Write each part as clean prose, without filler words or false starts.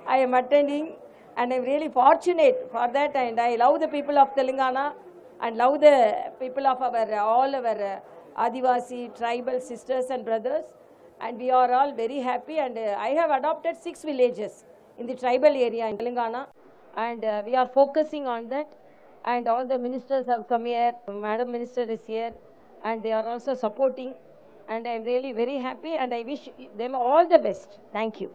I am attending, and I'm really fortunate for that. And I love the people of Telangana, and love the people of our all our Adivasi tribal sisters and brothers, and we are all very happy. And I have adopted 6 villages in the tribal area in Telangana, and we are focusing on that. And all the ministers have come here. Madam Minister is here, and they are also supporting. And I'm really very happy, and I wish them all the best. Thank you.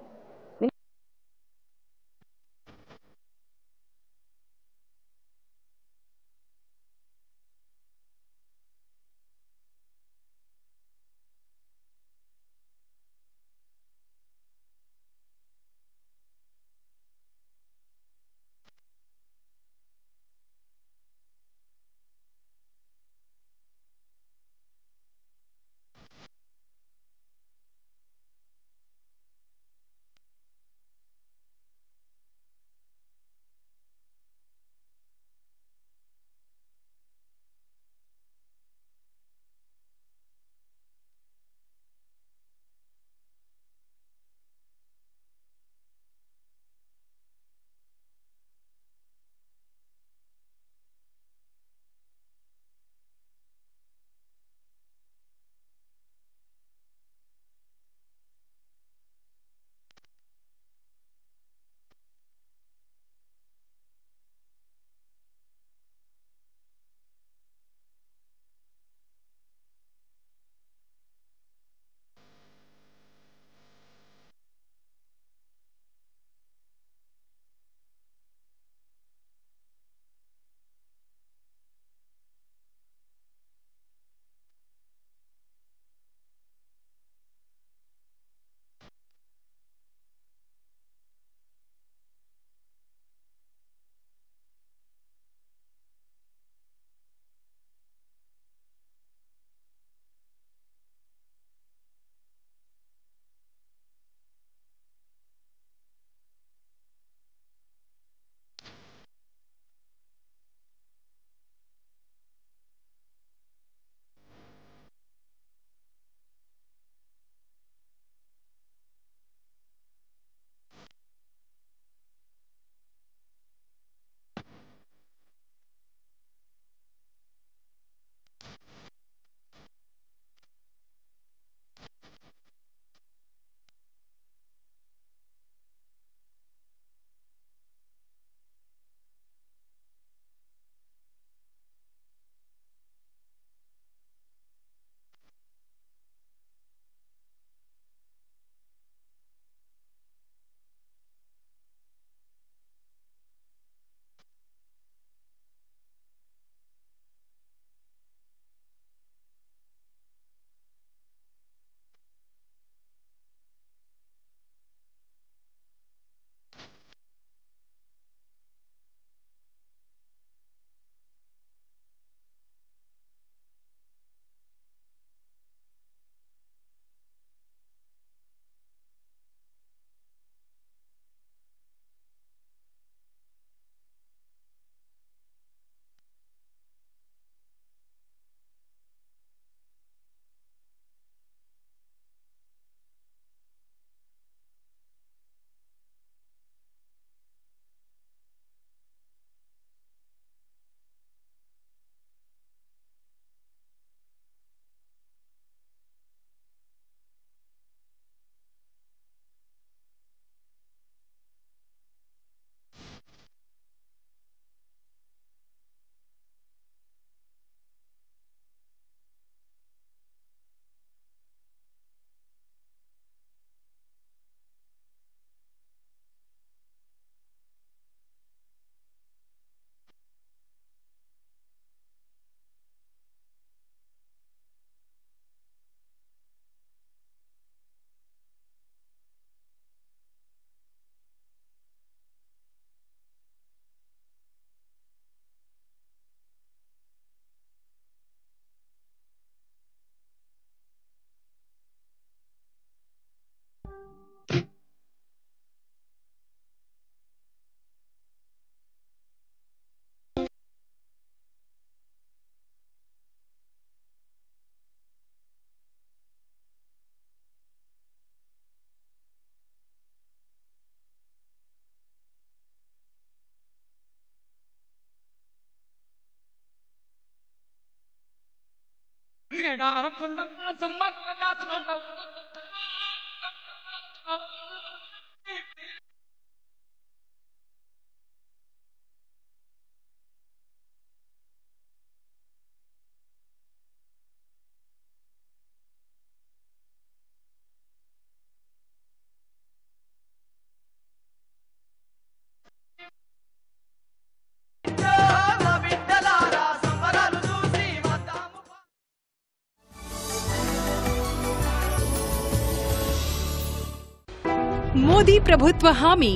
Modi ప్రభుత్వ హామీ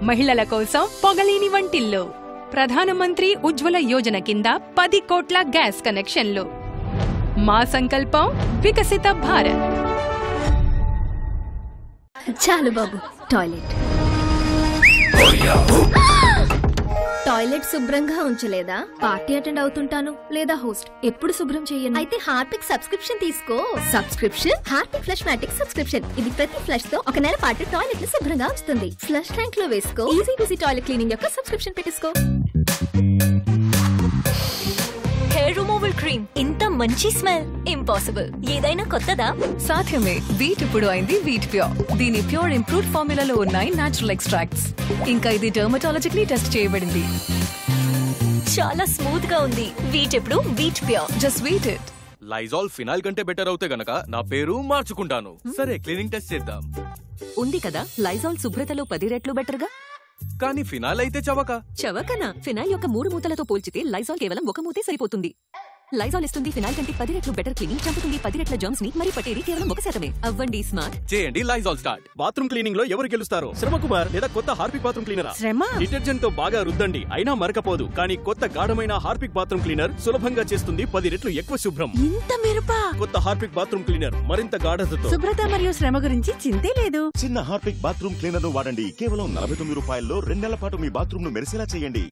మహిళల కోసం పొగలేని వంటిల్లు. ప్రధానమంత్రి ఉజ్వల యోజన కింద 10 కోట్ల gas కనెక్షన్లు. మా సంకల్పం వికసిత భారత్. చాలు బాబు, టాయిలెట్ టాయిలెట్ శుభ్రంగా ఉంచలేదా? పార్టీ అటెండ్ అవుతుంటాను లేదా హోస్ట్ ఎప్పుడు శుభ్రం చేయను. అయితే హార్పిక్ సబ్స్క్రిప్షన్ తీసుకో. Subscription Harpic flushmatic subscription. ఇది ప్రతి ఫ్లష్ తో 1 నెల పాటు టాయిలెట్ ని శుభ్రంగా ఉంచుతుంది. ఫ్లష్ ట్యాంక్ లో వేసుకో. ఈజీ బిజీ టాయిలెట్ క్లీనింగ్ యొక్క సబ్స్క్రిప్షన్ పెట్టేసుకో. హెయిర్ రిమూవల్ క్రీమ్, ఇంత మంచి స్మెల్ ఇంపాసిబుల్. ఏదైనా కొత్తదా? సాధ్యమే. వీట్ ఇప్పుడు అయింది వీట్ ప్యూర్. దీని ప్యూర్ ఇంప్రూవ్డ్ ఫార్ములాలో ఉన్నాయి నేచురల్ ఎక్స్ట్రాక్ట్స్. ఇంకా ఇది డర్మటాలజికలీ టెస్ట్ చేయబడింది. చాలా స్మూత్ గా ఉంది. వీట్ ఎప్పుడు వీట్ ప్యూర్. జస్ట్ వీట్ ఇట్. లైజాల్ ఫినాల్ కంటే బెటర్ అవుతే గనక నా పేరు మార్చుకుంటాను. సరే, క్లీనింగ్ టెస్ట్ చేద్దాం. ఉంది కదా లైజాల్ శుభ్రతలో 10 రెట్లు బెటర్ గా. కానీ ఫినాల్ అయితే చవక. చవకనా? ఫినాల్ యొక్క 3 మూతలతో పోల్చితే లైజాల్ కేవలం 1 మూతే సరిపోతుంది. లైజాల్ ఇస్తుంది ఫినాల్ కంటే 10 రెట్లు బెటర్ క్లీనింగ్, చంపుతుంది 10 రెట్ల జర్మ్స్ ని, మరి పట్టేది కేవలం 1%. అవ్వండి స్మార్ట్. చేయండి లైజాల్ స్టార్ట్. బాత్రూమ్ క్లీనింగ్ లో ఎవరు గెలుస్తారు? శ్రమ కుమార్ లేదా కొత్త హార్పిక్ బాత్రూమ్ క్లీనరా? శ్రమ డిటర్జెంట్ తో బాగా రుద్దండి, అయినా మరకపోదు. కానీ కొత్త గాఢమైన హార్పిక్ బాత్రూమ్ క్లీనర్ సులభంగా చేస్తుంది 10 రెట్లు ఎక్కువ శుభ్రం. ఇంత మెరుపా? కొత్త హార్పిక్ బాత్రూమ్ క్లీనర్ మరింత గాఢతతో. శుభ్రత మరియు శ్రమ గురించి చింతే లేదు. చిన్న హార్పిక్ బాత్రూమ్ క్లీనర్ ను వాడండి. కేవలం 49 రూపాయల్లో 2 నెలల పాటు మీ బాత్రూమ్ ను మెరిసేలా చేయండి.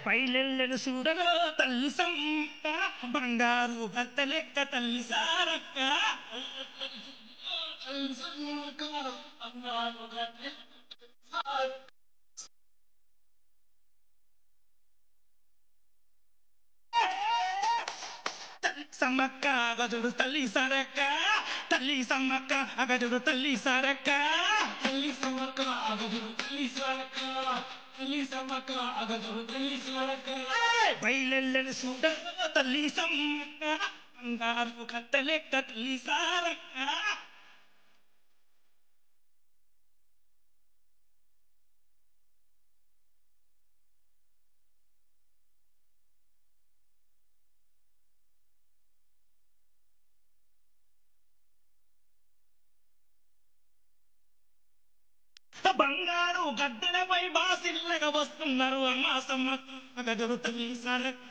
పైలెల్లెడు చూడగా తల్లి సమ్మక్క, బంగారు భర్త లెక్క తల్లి సారక్క. సమ్మక్క అగదుడు తల్లి సారక్క, తల్లి సమ్మక్క అగదుడు తల్లి సారక్క, తల్లి సమ్మక్క అగదుడు తల్లి సారక్క, తల్లి సమ్మక్క అగదుడు తల్లి సారక్క. బయలెల్లెడు చూడగా తల్లి సమ్మక్క, బంగారు కత్త లెక్క తల్లి సారక్క. బంగారు గద్దెలపై బాసిల్లగా వస్తున్నారు అమ్మా సమ్మక్క అగదుడు తల్లి సారక్క.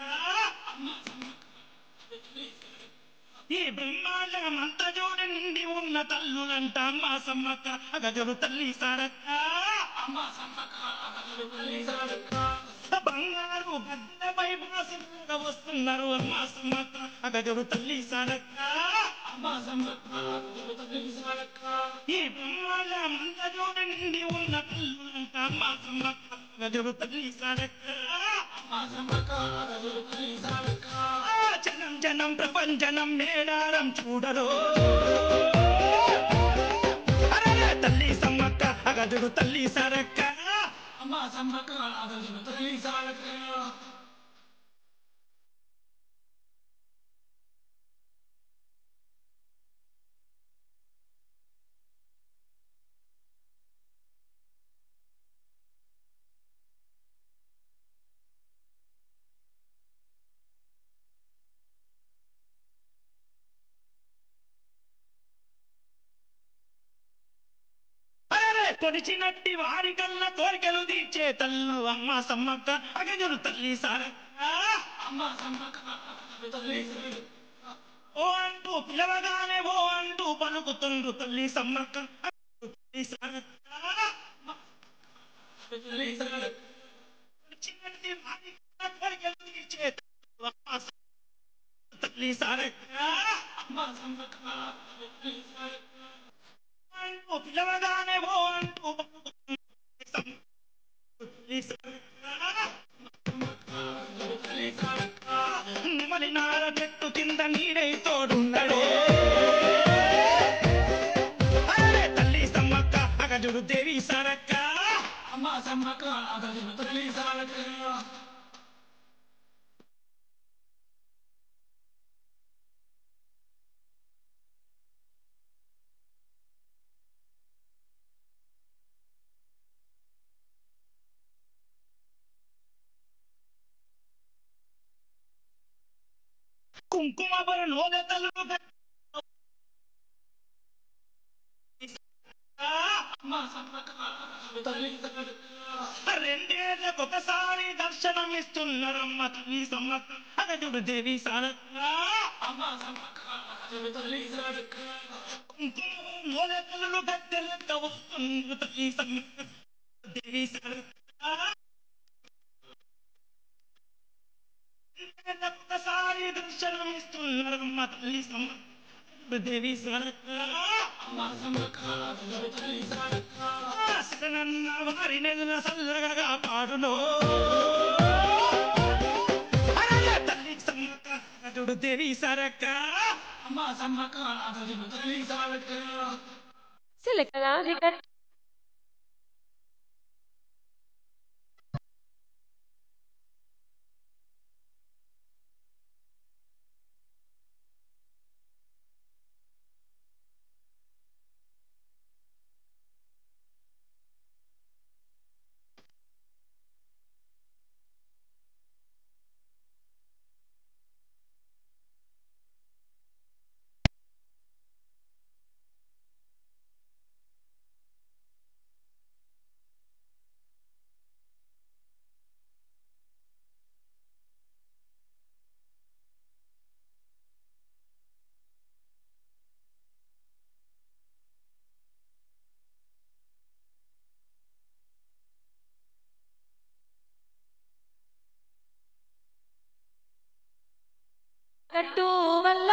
ఈ బ్రహ్మాండమంత జోడి నిండి ఉన్న తల్లులంట అమ్మా సమ్మక్క అగదుడు తల్లి సారక్క. బంగారు గద్దెలపై బాసిల్లగా వస్తున్నారు అమ్మా సమ్మక్క అగదుడు తల్లి సారక్క. ఈ బ్రహ్మాండమంత జోడి నిండి ఉన్న తల్లులంట అమ్మా సమ్మక్క అగదుడు తల్లి సారక్క. జనం జనం ప్రపంచనం మేడారం చూడరు. అరే తల్లి సమ్మక్క అగదుడు తల్లి సారక్క. అమ్మా సమ్మక్క అగదుడు తల్లి సారక్క. కొడిచినట్టి వారి కన్నా కోరికలు తీర్చే తల్లు అమ్మా సమ్మక్క అగదుడు తల్లి సారక్క. అమ్మా సమ్మక్క తల్లి ఓ అంటూ పిలవగానే ఓ అంటూ పలుకుతుండు తల్లి సమ్మక్క తల్లి సారక్క తల్లి సారక్క చిన్నటి మాణిక్య కోరికలు తీర్చే అమ్మ తల్లి సారక్క అమ్మ సమ్మక్క తల్లి సారక్క అంటూ పిలవగానే ఓ అంటూ పలుకుతుండు తల్లి సారక్క నెమలి నార చెట్టు కింద నీడై తోడున్నడే అరే తల్లి సమ్మక్క అగజుడు దేవి సారక్క అమ్మ సమ్మక్క అగజుడు తల్లి సారక్క కుంకుమ బరనోల తల్లు రెండేళ్లకు ఒకసారి దర్శనం ఇస్తున్నారమ్మ తల్లి సమ్మక్క అగజుడు దేవి సారక్క అమ్మ సమ్మక్క అగజుడు తల్లి సారక్క కుంకుమ తల్లు గద్దెలెక్క వస్తున్నారు తల్లి సమ్మక్క దేవి సారక్క రెండేళ్లకు ఒకసారి దర్శనం ఇస్తున్నారమ్మ తల్లి సమ్మక్క దేవి సారక్క అమ్మ సమ్మక్క అగజుడు తల్లి సారక్క శరణన్న వారి నెల సల్లగా పాడులో తల్లి సమ్మక్క అగజుడు దేవి సారక్క అమ్మ సమ్మక్క అగజుడు తల్లి సారక్క కట్టు వల్ల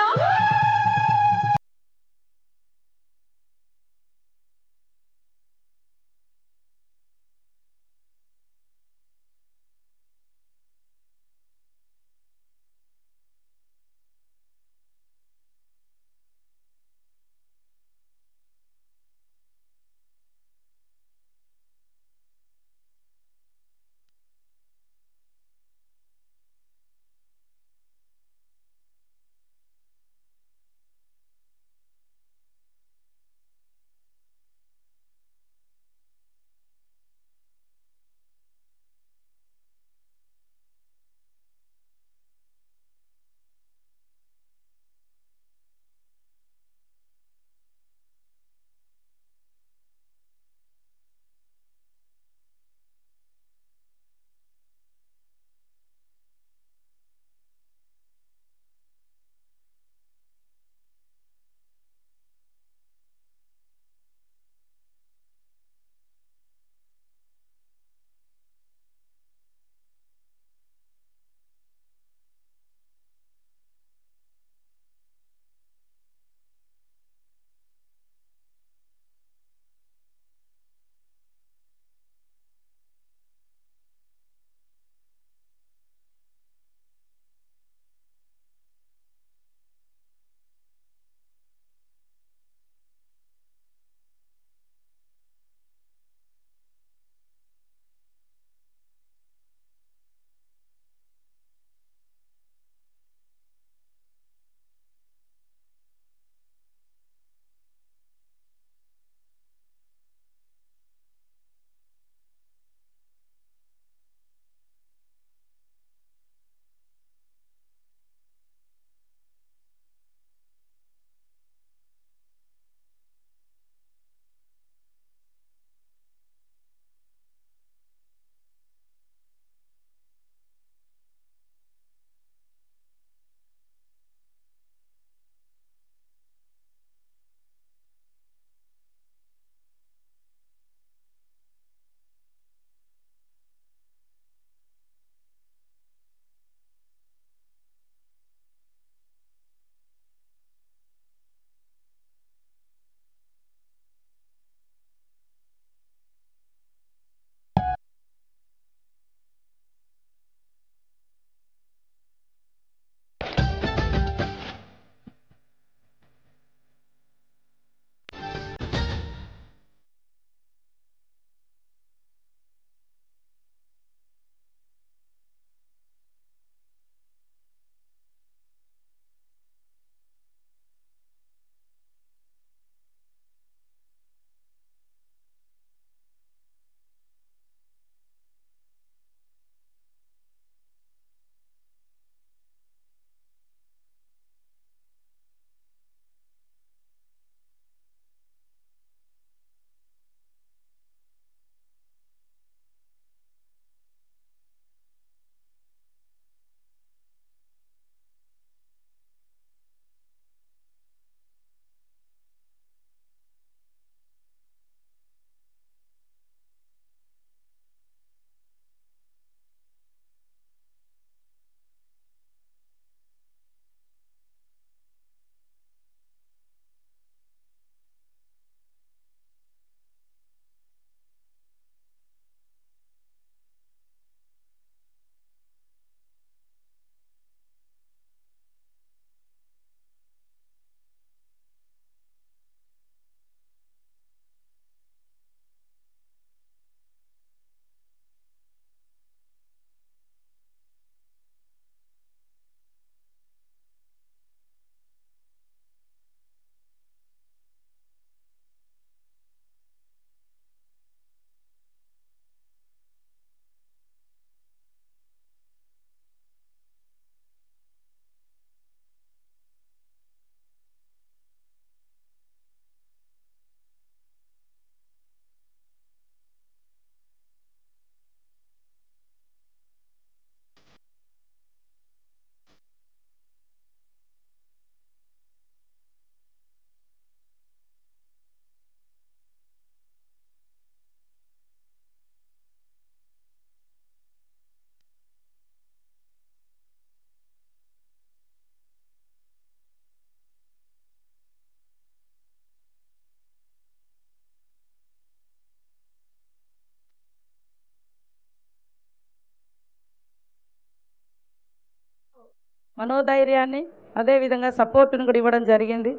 మనోధైర్యాన్ని అదేవిధంగా సపోర్టును కూడా ఇవ్వడం జరిగింది.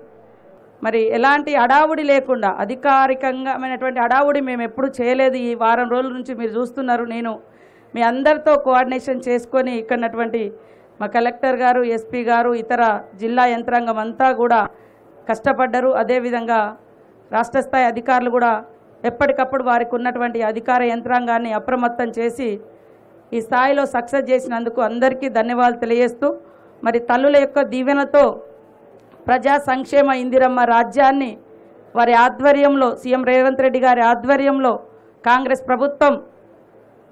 మరి ఎలాంటి అడావుడి లేకుండా అధికారికంగామైనటువంటి అడావుడి మేము ఎప్పుడు చేయలేదు. ఈ వారం రోజుల నుంచి మీరు చూస్తున్నారు. నేను మీ అందరితో కోఆర్డినేషన్ చేసుకొని ఇక్కడటువంటి మా కలెక్టర్ గారు, ఎస్పీ గారు, ఇతర జిల్లా యంత్రాంగం అంతా కూడా కష్టపడ్డారు. అదేవిధంగా రాష్ట్ర స్థాయి అధికారులు కూడా ఎప్పటికప్పుడు వారికి ఉన్నటువంటి అధికార యంత్రాంగాన్ని అప్రమత్తం చేసి ఈ స్థాయిలో సక్సెస్ చేసినందుకు అందరికీ ధన్యవాదాలు తెలియజేస్తూ, మరి తల్లుల యొక్క దీవెనతో ప్రజా సంక్షేమ ఇందిరమ్మ రాజ్యాన్ని వారి ఆధ్వర్యంలో, సీఎం రేవంత్ రెడ్డి గారి ఆధ్వర్యంలో కాంగ్రెస్ ప్రభుత్వం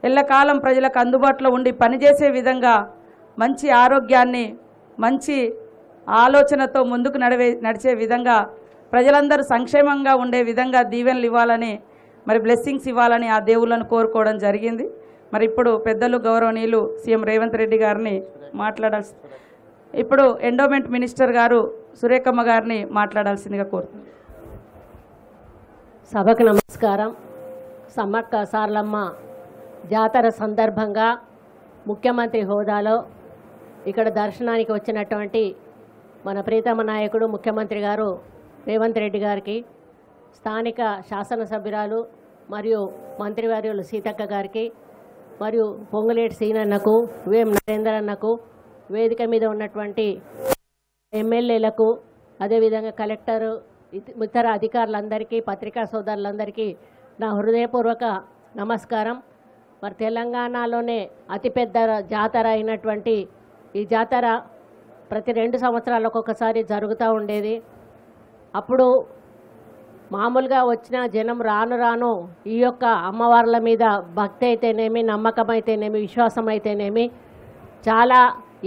ఎల్లకాలం ప్రజలకు అందుబాటులో ఉండి పనిచేసే విధంగా మంచి ఆరోగ్యాన్ని, మంచి ఆలోచనతో ముందుకు నడిచే విధంగా, ప్రజలందరూ సంక్షేమంగా ఉండే విధంగా దీవెనలు ఇవ్వాలని, మరి బ్లెస్సింగ్స్ ఇవ్వాలని ఆ దేవుళ్ళను కోరుకోవడం జరిగింది. మరి ఇప్పుడు పెద్దలు గౌరవనీయులు సీఎం రేవంత్ రెడ్డి గారిని మాట్లాడాల్సి, ఇప్పుడు ఎండోమెంట్ మినిస్టర్ గారు సురేఖమ్మ గారిని మాట్లాడాల్సిందిగా కోరుతున్నాను. సభకు నమస్కారం. సమ్మక్క సారలమ్మ జాతర సందర్భంగా ముఖ్యమంత్రి హోదాలో ఇక్కడ దర్శనానికి వచ్చినటువంటి మన ప్రీతమ నాయకుడు ముఖ్యమంత్రి గారు రేవంత్ రెడ్డి గారికి, స్థానిక శాసనసభ్యురాలు మరియు మంత్రివర్యులు సీతక్క గారికి, మరియు పొంగులేటి సీనన్నకు, వేం నరేందర్ అన్నకు, వేదిక మీద ఉన్నటువంటి ఎమ్మెల్యేలకు, అదేవిధంగా కలెక్టరు, ఇతర అధికారులందరికీ, పత్రికా సోదరులందరికీ నా హృదయపూర్వక నమస్కారం. మరి తెలంగాణలోనే అతిపెద్ద జాతర అయినటువంటి ఈ జాతర ప్రతి 2 సంవత్సరాలకు ఒకసారి జరుగుతూ ఉండేది. అప్పుడు మామూలుగా వచ్చిన జనం రాను రాను ఈ యొక్క అమ్మవార్ల మీద భక్తి అయితేనేమి, నమ్మకం అయితేనేమి, విశ్వాసం అయితేనేమి చాలా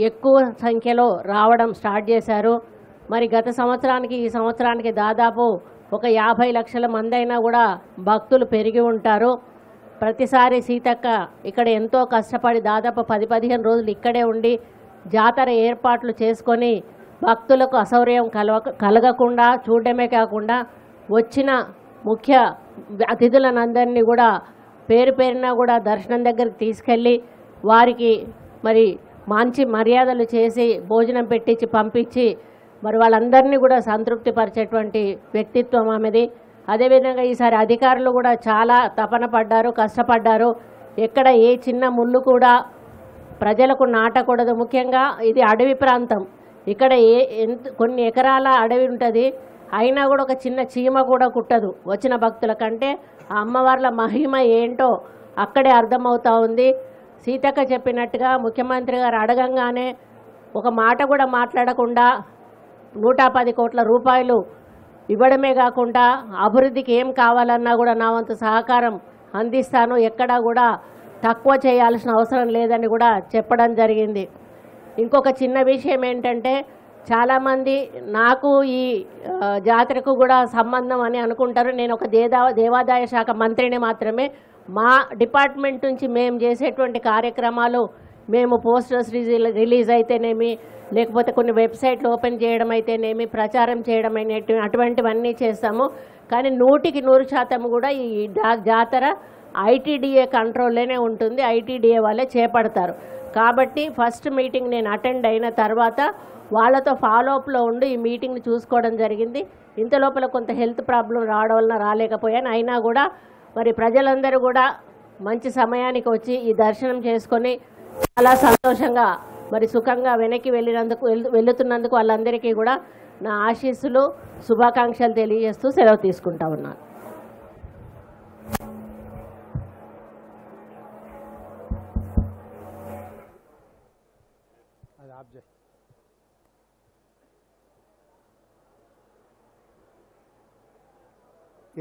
ఎక్కువ సంఖ్యలో రావడం స్టార్ట్ చేశారు. మరి గత సంవత్సరానికి ఈ సంవత్సరానికి దాదాపు ఒక 50 లక్షల మంది అయినా కూడా భక్తులు పెరిగి ఉంటారు. ప్రతిసారి సీతక్క ఇక్కడ ఎంతో కష్టపడి దాదాపు 10-15 రోజులు ఇక్కడే ఉండి జాతర ఏర్పాట్లు చేసుకొని భక్తులకు అసౌకర్యం కలగకుండా చూడడమే కాకుండా వచ్చిన ముఖ్య అతిథులనందరినీ కూడా పేరున కూడా దర్శనం దగ్గరికి తీసుకెళ్ళి వారికి మరి మంచి మర్యాదలు చేసి భోజనం పెట్టించి పంపించి మరి వాళ్ళందరినీ కూడా సంతృప్తిపరిచేటువంటి వ్యక్తిత్వం ఆమెది. అదేవిధంగా ఈసారి అధికారులు కూడా చాలా తపన పడ్డారు, కష్టపడ్డారు. ఎక్కడ ఏ చిన్న ముళ్ళు కూడా ప్రజలకు నాటకూడదు. ముఖ్యంగా ఇది అడవి ప్రాంతం. ఇక్కడ కొన్ని ఎకరాల అడవి ఉంటుంది, అయినా కూడా ఒక చిన్న చీమ కూడా కుట్టదు వచ్చిన భక్తుల కంటే. ఆ అమ్మవార్ల మహిమ ఏంటో అక్కడే అర్థమవుతూ ఉంది. సీతక్క చెప్పినట్టుగా ముఖ్యమంత్రి గారు అడగంగానే ఒక మాట కూడా మాట్లాడకుండా 110 కోట్ల రూపాయలు ఇవ్వడమే కాకుండా అభివృద్ధికి ఏం కావాలన్నా కూడా నా వంతు సహకారం అందిస్తాను, ఎక్కడా కూడా తక్కువ చేయాల్సిన అవసరం లేదని కూడా చెప్పడం జరిగింది. ఇంకొక చిన్న విషయం ఏంటంటే, చాలామంది నాకు ఈ జాతరకు కూడా సంబంధం అని అనుకుంటారు. నేను ఒక దేవాదాయ శాఖ మంత్రిని మాత్రమే. మా డిపార్ట్మెంట్ నుంచి మేము చేసేటువంటి కార్యక్రమాలు, మేము పోస్టర్స్ రిలీజ్ అయితేనేమి, లేకపోతే కొన్ని వెబ్సైట్లు ఓపెన్ చేయడం అయితేనేమి, ప్రచారం చేయడం అటువంటివన్నీ చేస్తాము. కానీ 100% కూడా ఈ జాతర ఐటీడీఏ కంట్రోల్లోనే ఉంటుంది, ఐటీడీఏ వాళ్ళే చేపడతారు. కాబట్టి ఫస్ట్ మీటింగ్ నేను అటెండ్ అయిన తర్వాత వాళ్ళతో ఫాలోఅప్లో ఉండి ఈ మీటింగ్ని చూసుకోవడం జరిగింది. ఇంత లోపల కొంత హెల్త్ ప్రాబ్లం రావడం వలన రాలేకపోయాను. అయినా కూడా మరి ప్రజలందరూ కూడా మంచి సమయానికి వచ్చి ఈ దర్శనం చేసుకొని చాలా సంతోషంగా మరి సుఖంగా వెనక్కి వెళ్తున్నందుకు వాళ్ళందరికీ కూడా నా ఆశీస్సులు, శుభాకాంక్షలు తెలియజేస్తూ సెలవు తీసుకుంటా ఉన్నాను.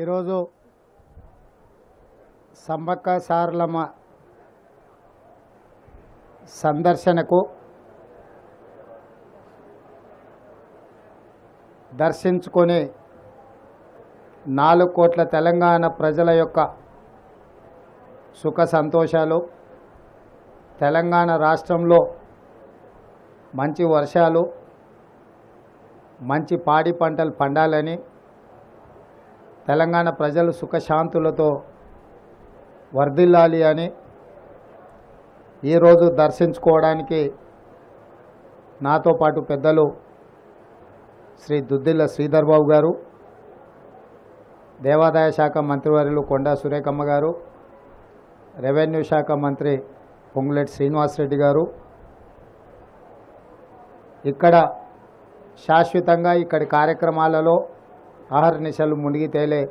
ఈరోజు సమ్మక్క సారలమ్మ సందర్శనకు దర్శించుకొని 4 కోట్ల తెలంగాణ ప్రజల యొక్క సుఖ సంతోషాలు, తెలంగాణ రాష్ట్రంలో మంచి వర్షాలు, మంచి పాడి పంటలు పండాలని, తెలంగాణ ప్రజలు సుఖశాంతులతో వర్ధిల్లాలి అని ఈరోజు దర్శించుకోవడానికి నాతో పాటు పెద్దలు శ్రీ దుద్దిల్ల శ్రీధర్ బాబు గారు, దేవాదాయ శాఖ మంత్రివర్యులు కొండా సురేఖమ్మ గారు, రెవెన్యూ శాఖ మంత్రి పొంగులేటి శ్రీనివాసరెడ్డి గారు, ఇక్కడ శాశ్వతంగా ఇక్కడి కార్యక్రమాలలో ఆహర్నిశలు మునిగి తేలే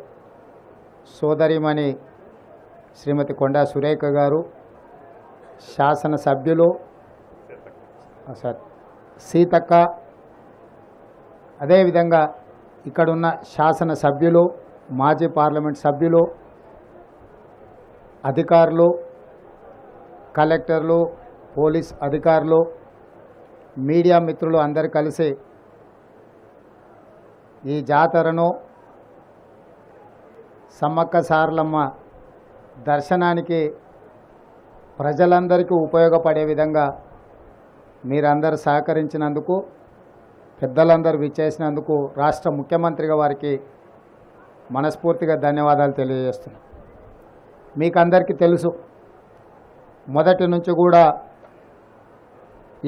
సోదరిమణి శ్రీమతి కొండా సురేఖ గారు, శాసనసభ్యులు సీతక్క, అదేవిధంగా ఇక్కడున్న శాసనసభ్యులు, మాజీ పార్లమెంట్ సభ్యులు, అధికారులు, కలెక్టర్లు, పోలీస్ అధికారులు, మీడియా మిత్రులు అందరు కలిసి ఈ జాతరను సమ్మక్క సారలమ్మ దర్శనానికి ప్రజలందరికీ ఉపయోగపడే విధంగా మీరందరూ సహకరించినందుకు, పెద్దలందరూ విచ్చేసినందుకు రాష్ట్ర ముఖ్యమంత్రిగా వారికి మనస్ఫూర్తిగా ధన్యవాదాలు తెలియజేస్తున్నాను. మీకు అందరికీ తెలుసు, మొదటి నుంచి కూడా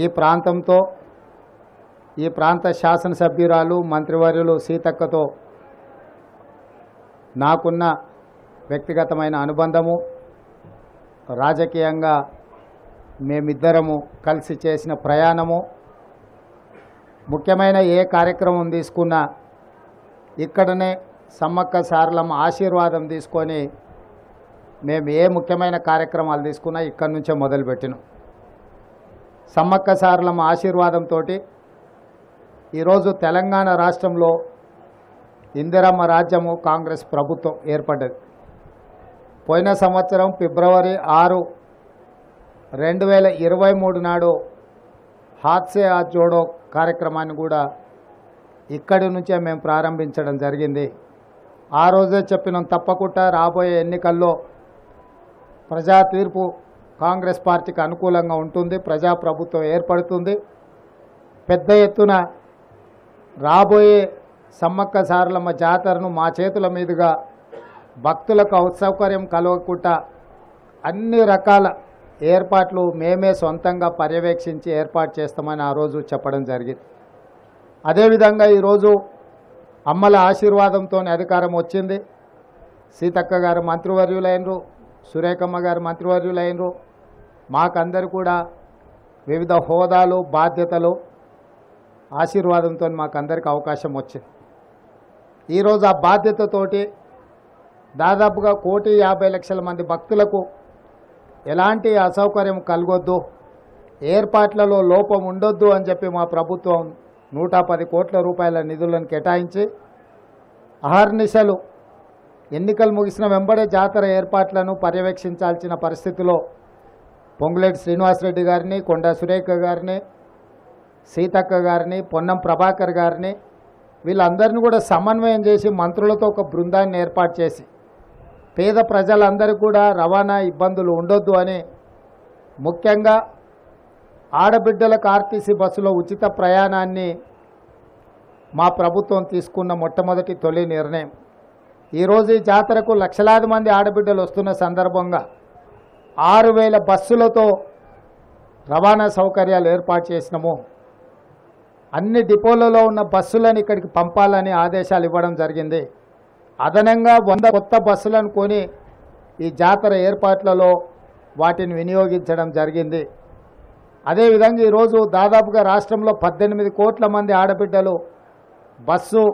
ఈ ప్రాంతంతో, ఈ ప్రాంత శాసనసభ్యురాలు మంత్రివర్యులు సీతక్కతో నాకున్న వ్యక్తిగతమైన అనుబంధము, రాజకీయంగా మేమిద్దరము కలిసి చేసిన ప్రయాణము, ముఖ్యమైన ఏ కార్యక్రమం తీసుకున్నా ఇక్కడనే సమ్మక్క సారలమ్మ ఆశీర్వాదం తీసుకొని మేము ఏ ముఖ్యమైన కార్యక్రమాలు తీసుకున్నా ఇక్కడి నుంచే మొదలుపెట్టినాం. సమ్మక్క సారలమ్మ ఆశీర్వాదంతో ఈరోజు తెలంగాణ రాష్ట్రంలో ఇందిరమ్మ రాజ్యము కాంగ్రెస్ ప్రభుత్వం ఏర్పడ్డది. పోయిన సంవత్సరం ఫిబ్రవరి 6, 2023 నాడు హాత్సే హాత్ జోడో కార్యక్రమాన్ని కూడా ఇక్కడి నుంచే మేము ప్రారంభించడం జరిగింది. ఆ రోజే చెప్పినాం, తప్పకుండా రాబోయే ఎన్నికల్లో ప్రజా తీర్పు కాంగ్రెస్ పార్టీకి అనుకూలంగా ఉంటుంది, ప్రజాప్రభుత్వం ఏర్పడుతుంది, పెద్ద ఎత్తున రాబోయే సమ్మక్క సారలమ్మ జాతరను మా చేతుల మీదుగా భక్తులకు అసౌకర్యం కలగకుండా అన్ని రకాల ఏర్పాట్లు మేమే సొంతంగా పర్యవేక్షించి ఏర్పాటు చేస్తామని ఆ రోజు చెప్పడం జరిగింది. అదేవిధంగా ఈరోజు అమ్మల ఆశీర్వాదంతో అధికారం వచ్చింది. సీతక్క గారు మంత్రివర్యులైనరు, సురేఖమ్మ గారు మంత్రివర్యులైనరు, మాకందరు కూడా వివిధ హోదాలు, బాధ్యతలు, ఆశీర్వాదంతో మాకందరికి అవకాశం వచ్చింది. ఈరోజు ఆ బాధ్యతతోటి దాదాపుగా 1,50,00,000 మంది భక్తులకు ఎలాంటి అసౌకర్యం కలగొద్దు, ఏర్పాట్లలో లోపం ఉండొద్దు అని చెప్పి మా ప్రభుత్వం 110 కోట్ల రూపాయల నిధులను కేటాయించి అహర్నిశలు ఎన్నికలు ముగిసిన వెంబడే జాతర ఏర్పాట్లను పర్యవేక్షించాల్సిన పరిస్థితిలో పొంగులేటి శ్రీనివాసరెడ్డి గారిని, కొండా సురేఖ గారిని, సీతక్క గారిని, పొన్నం ప్రభాకర్ గారిని వీళ్ళందరినీ కూడా సమన్వయం చేసి మంత్రులతో ఒక బృందాన్ని ఏర్పాటు చేసి పేద ప్రజలందరూ కూడా రవాణా ఇబ్బందులు ఉండొద్దు అని, ముఖ్యంగా ఆడబిడ్డలకు ఆర్టీసీ బస్సులో ఉచిత ప్రయాణాన్ని మా ప్రభుత్వం తీసుకున్న మొట్టమొదటి తొలి నిర్ణయం. ఈరోజు ఈ జాతరకు లక్షలాది మంది ఆడబిడ్డలు వస్తున్న సందర్భంగా 6,000 బస్సులతో రవాణా సౌకర్యాలు ఏర్పాటు చేసినాము. అన్ని డిపోలలో ఉన్న బస్సులను ఇక్కడికి పంపాలని ఆదేశాలు ఇవ్వడం జరిగింది. అదనంగా 100 కొత్త బస్సులను కొని ఈ జాతర ఏర్పాట్లలో వాటిని వినియోగించడం జరిగింది. అదేవిధంగా ఈరోజు దాదాపుగా రాష్ట్రంలో 18 కోట్ల మంది ఆడబిడ్డలు బస్సు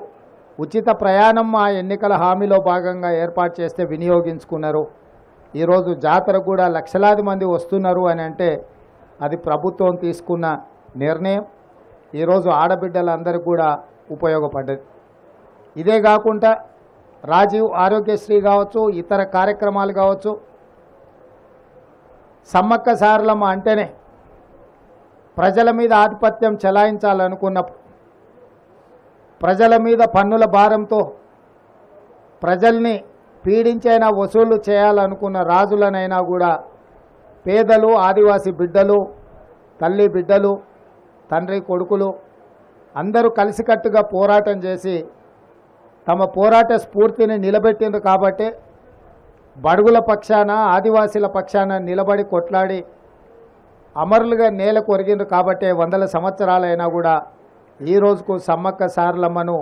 ఉచిత ప్రయాణం ఆ ఎన్నికల హామీలో భాగంగా ఏర్పాటు చేస్తే వినియోగించుకున్నారు. ఈరోజు జాతర కూడా లక్షలాది మంది వస్తున్నారు అని అంటే అది ప్రభుత్వం తీసుకున్న నిర్ణయం. ఈరోజు ఆడబిడ్డలందరికీ కూడా ఉపయోగపడ్డది. ఇదే కాకుండా రాజీవ్ ఆరోగ్యశ్రీ కావచ్చు, ఇతర కార్యక్రమాలు కావచ్చు, సమ్మక్క సారలమ్మ అంటేనే ప్రజల మీద ఆధిపత్యం చెలాయించాలనుకున్నప్పుడు, ప్రజల మీద పన్నుల భారంతో ప్రజల్ని పీడించైనా వసూలు చేయాలనుకున్న రాజులనైనా కూడా పేదలు, ఆదివాసీ బిడ్డలు, తల్లి బిడ్డలు, తండ్రి కొడుకులు అందరూ కలిసికట్టుగా పోరాటం చేసి తమ పోరాట స్ఫూర్తిని నిలబెట్టిండ్రు. కాబట్టి బడుగుల పక్షాన, ఆదివాసీల పక్షాన నిలబడి కొట్లాడి అమరులుగా నేలకు ఒరిగిండ్రు కాబట్టే వందల సంవత్సరాలైనా కూడా ఈ రోజుకు సమ్మక్క సారలమ్మను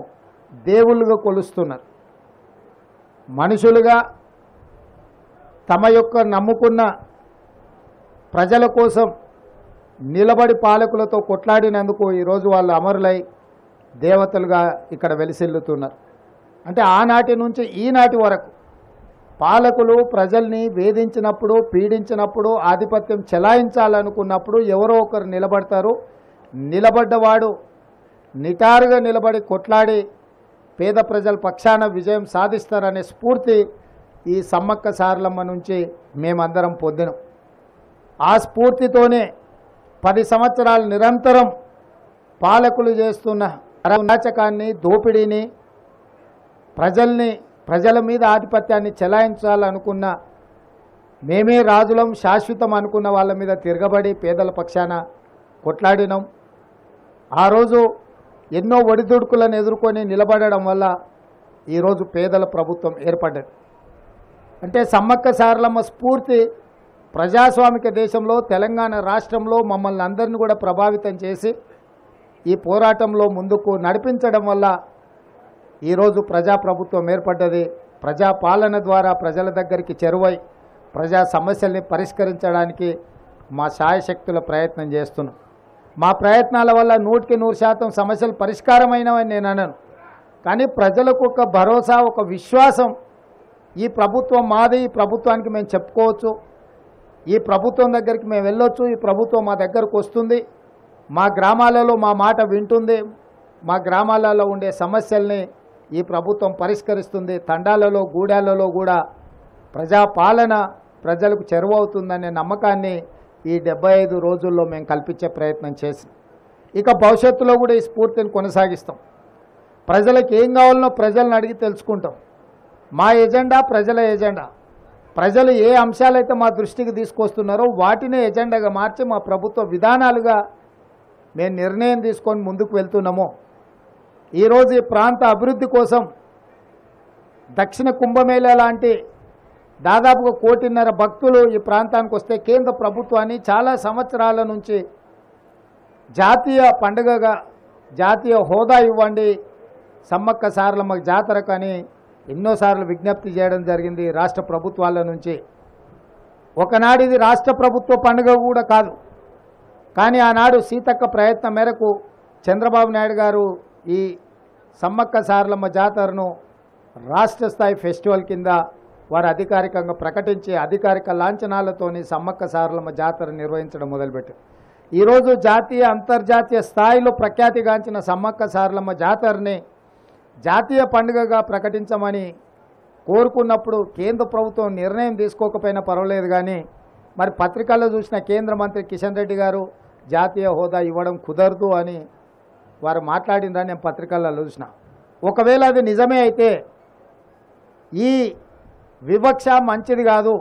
దేవుళ్ళుగా కొలుస్తున్నారు. మనుషులుగా తమ యొక్క నమ్ముకున్న ప్రజల కోసం నిలబడి పాలకులతో కొట్లాడినందుకు ఈరోజు వాళ్ళు అమరులై దేవతలుగా ఇక్కడ వెలిసిల్లుతున్నారు. అంటే ఆనాటి నుంచి ఈనాటి వరకు పాలకులు ప్రజల్ని వేధించినప్పుడు, పీడించినప్పుడు, ఆధిపత్యం చెలాయించాలనుకున్నప్పుడు ఎవరో ఒకరు నిలబడతారు. నిలబడ్డవాడు నిటారుగా నిలబడి కొట్లాడి పేద ప్రజల పక్షాన విజయం సాధిస్తారనే స్ఫూర్తి ఈ సమ్మక్క సారలమ్మ నుంచి మేమందరం పొందినాం. ఆ స్ఫూర్తితోనే 10 సంవత్సరాలు నిరంతరం పాలకులు చేస్తున్న అరాచకాన్ని, దోపిడీని, ప్రజల మీద ఆధిపత్యాన్ని చెలాయించాలనుకున్న, మేమే రాజులం శాశ్వతం అనుకున్న వాళ్ళ మీద తిరగబడి పేదల పక్షాన కొట్లాడినాం. ఆ రోజు ఎన్నో ఒడిదుడుకులను ఎదుర్కొని నిలబడడం వల్ల ఈరోజు పేదల ప్రభుత్వం ఏర్పడ్డది. అంటే సమ్మక్క సారలమ్మ స్ఫూర్తి ప్రజాస్వామిక దేశంలో తెలంగాణ రాష్ట్రంలో మమ్మల్ని అందరినీ కూడా ప్రభావితం చేసి ఈ పోరాటంలో ముందుకు నడిపించడం వల్ల ఈరోజు ప్రజాప్రభుత్వం ఏర్పడ్డది. ప్రజాపాలన ద్వారా ప్రజల దగ్గరికి చేరువై ప్రజా సమస్యల్ని పరిష్కరించడానికి మా శాయశక్తుల ప్రయత్నం చేస్తున్నాం. మా ప్రయత్నాల వల్ల 100% సమస్యలు పరిష్కారమైనవని నేను అనను. కానీ ప్రజలకు ఒక భరోసా, ఒక విశ్వాసం, ఈ ప్రభుత్వం మాది, ఈ ప్రభుత్వానికి మేము చెప్పుకోవచ్చు, ఈ ప్రభుత్వం దగ్గరికి మేము వెళ్ళొచ్చు, ఈ ప్రభుత్వం మా దగ్గరకు వస్తుంది, మా గ్రామాలలో మా మాట వింటుంది, మా గ్రామాలలో ఉండే సమస్యల్ని ఈ ప్రభుత్వం పరిష్కరిస్తుంది, తండాలలో గూడాలలో కూడా ప్రజాపాలన ప్రజలకు చెరువవుతుందనే నమ్మకాన్ని ఈ 75 రోజుల్లో మేము కల్పించే ప్రయత్నం చేసాం. ఇక భవిష్యత్తులో కూడా ఈ స్ఫూర్తిని కొనసాగిస్తాం. ప్రజలకు ఏం కావాలనో ప్రజలను అడిగి తెలుసుకుంటాం. మా ఎజెండా ప్రజల ఎజెండా. ప్రజలు ఏ అంశాలైతే మా దృష్టికి తీసుకొస్తున్నారో వాటినే ఎజెండాగా మార్చి మా ప్రభుత్వ విధానాలుగా మేము నిర్ణయం తీసుకొని ముందుకు వెళ్తున్నాము. ఈరోజు ఈ ప్రాంత అభివృద్ధి కోసం దక్షిణ కుంభమేళా లాంటి దాదాపుగా 1.5 కోటి భక్తులు ఈ ప్రాంతానికి వస్తే కేంద్ర ప్రభుత్వాన్ని చాలా సంవత్సరాల నుంచి జాతీయ పండుగగా జాతీయ హోదా ఇవ్వండి సమ్మక్క సారలమ్మ జాతర కానీ ఎన్నోసార్లు విజ్ఞప్తి చేయడం జరిగింది రాష్ట్ర ప్రభుత్వాల నుంచి. ఒకనాడు ఇది రాష్ట్ర ప్రభుత్వ పండుగ కూడా కాదు, కానీ ఆనాడు సీతక్క ప్రయత్నం మేరకు చంద్రబాబు నాయుడు గారు ఈ సమ్మక్క సారలమ్మ జాతరను రాష్ట్ర స్థాయి ఫెస్టివల్ కింద వారు అధికారికంగా ప్రకటించి అధికారిక లాంఛనాలతోని సమ్మక్క సారలమ్మ జాతర నిర్వహించడం మొదలుపెట్టారు. ఈరోజు జాతీయ అంతర్జాతీయ స్థాయిలో ప్రఖ్యాతిగాంచిన సమ్మక్క సారలమ్మ జాతరని జాతీయ పండుగగా ప్రకటించమని కోరుకున్నప్పుడు కేంద్ర ప్రభుత్వం నిర్ణయం తీసుకోకపోయినా పర్వాలేదు, కానీ మరి పత్రికల్లో చూసిన కేంద్ర మంత్రి కిషన్ రెడ్డి గారు జాతీయ హోదా ఇవ్వడం కుదరదు అని వారు మాట్లాడిందని నేను పత్రికల్లో చూసిన. ఒకవేళ అది నిజమే అయితే ఈ వివక్ష మంచిది కాదు.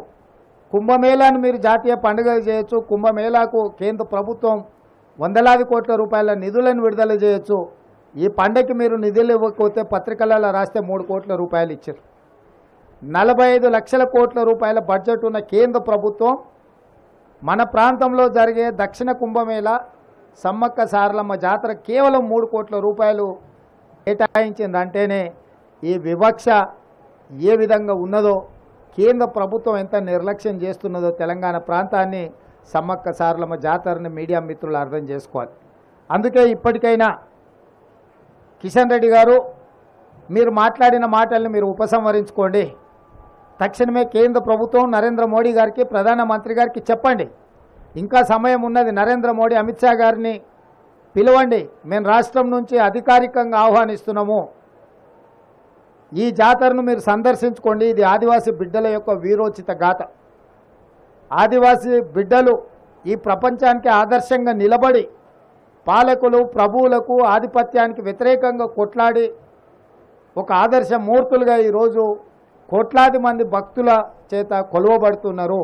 కుంభమేళాను మీరు జాతీయ పండుగ చేయొచ్చు, కుంభమేళాకు కేంద్ర ప్రభుత్వం వందలాది కోట్ల రూపాయల నిధులను విడుదల చేయొచ్చు. ఈ పండగకి మీరు నిధులు ఇవ్వకపోతే పత్రికలలో రాస్తే 3 కోట్ల రూపాయలు ఇచ్చారు. 45 లక్షల కోట్ల రూపాయల బడ్జెట్ ఉన్న కేంద్ర ప్రభుత్వం మన ప్రాంతంలో జరిగే దక్షిణ కుంభమేళా సమ్మక్క సారలమ్మ జాతర కేవలం 3 కోట్ల రూపాయలు కేటాయించిందంటేనే ఈ వివక్ష ఏ విధంగా ఉన్నదో, కేంద్ర ప్రభుత్వం ఎంత నిర్లక్ష్యం చేస్తున్నదో తెలంగాణ ప్రాంతాన్ని, సమ్మక్క సారలమ్మ జాతరని మీడియా మిత్రులు అర్థం చేసుకోవాలి. అందుకే ఇప్పటికైనా కిషన్ రెడ్డి గారు మీరు మాట్లాడిన మాటల్ని మీరు ఉపసంహరించుకోండి. తక్షణమే కేంద్ర ప్రభుత్వం నరేంద్ర మోడీ గారికి, ప్రధానమంత్రి గారికి చెప్పండి, ఇంకా సమయం ఉన్నది. నరేంద్ర మోడీ, అమిత్ షా గారిని పిలవండి, మేము రాష్ట్రం నుంచి అధికారికంగా ఆహ్వానిస్తున్నాము, ఈ జాతరను మీరు సందర్శించుకోండి. ఇది ఆదివాసీ బిడ్డల యొక్క వీరోచిత గాథ. ఆదివాసీ బిడ్డలు ఈ ప్రపంచానికి ఆదర్శంగా నిలబడి పాలకులు, ప్రభువులకు, ఆధిపత్యానికి వ్యతిరేకంగా కొట్లాడి ఒక ఆదర్శ మూర్తులుగా ఈరోజు కోట్లాది మంది భక్తుల చేత కొలువబడుతున్నారు.